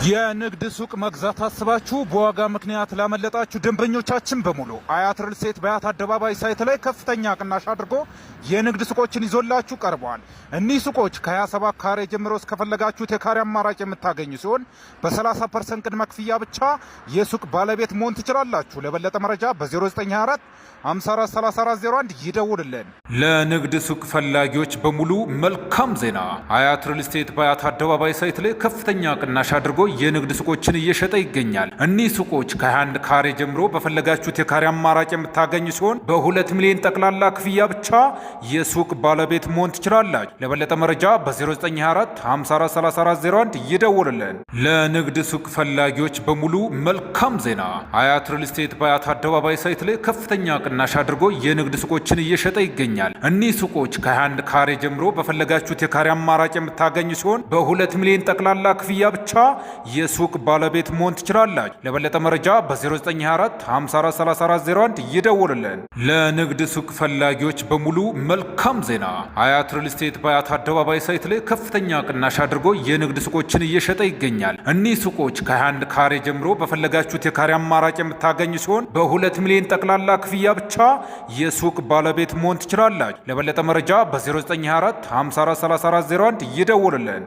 የንግድ ሱቅ መግዛት አስባችሁ በዋጋ ምክንያት ላመለጣችሁ ደንበኞቻችን በሙሉ አያት ሪል ስቴት በአያት አደባባይ ሳይት ላይ ከፍተኛ ቅናሽ አድርጎ የንግድ ሱቆችን ይዞላችሁ ቀርበዋል። እኒህ ሱቆች ከ27 ካሬ ጀምሮ እስከፈለጋችሁት የካሬ አማራጭ የምታገኙ ሲሆን በ30% ቅድመ ክፍያ ብቻ የሱቅ ባለቤት መሆን ትችላላችሁ። ለበለጠ መረጃ በ0924 543401 ይደውልልን። ለንግድ ሱቅ ፈላጊዎች በሙሉ መልካም ዜና። አያት ሪል ስቴት በአያት አደባባይ ሳይት ላይ ከፍተኛ ቅናሽ አድርጎ የንግድ ሱቆችን እየሸጠ ይገኛል። እኒህ ሱቆች ከ21 ካሬ ጀምሮ በፈለጋችሁት የካሬ አማራጭ የምታገኙ ሲሆን በ2 ሚሊዮን ጠቅላላ ክፍያ ብቻ የሱቅ ባለቤት መሆን ትችላላችሁ። ለበለጠ መረጃ በ0924 543401 ይደውልልን። ለንግድ ሱቅ ፈላጊዎች በሙሉ መልካም ዜና። አያት ሪል ስቴት በአያት አደባባይ ሳይት ላይ ከፍተኛ ቅናሽ አድርጎ የንግድ ሱቆችን እየሸጠ ይገኛል። እኒህ ሱቆች ከ21 ካሬ ጀምሮ በፈለጋችሁት የካሬ አማራጭ የምታገኙ ሲሆን በ2 ሚሊዮን ጠቅላላ ክፍያ ብቻ የሱቅ ባለቤት መሆን ትችላላችሁ። ለበለጠ መረጃ በ0924 543401 ይደውልልን። ለንግድ ሱቅ ፈላጊዎች በሙሉ መልካም ዜና። አያት ሪል ስቴት በአያት አደባባይ ሳይት ላይ ከፍተኛ ቅናሽ አድርጎ የንግድ ሱቆችን እየሸጠ ይገኛል። እኒህ ሱቆች ከ21 ካሬ ጀምሮ በፈለጋችሁት የካሬ አማራጭ የምታገኙ ሲሆን በ2 ሚሊዮን ጠቅላላ ክፍያ ብቻ የሱቅ ባለቤት መሆን ትችላላችሁ። ለበለጠ መረጃ በ0924 543401 ይደውልልን።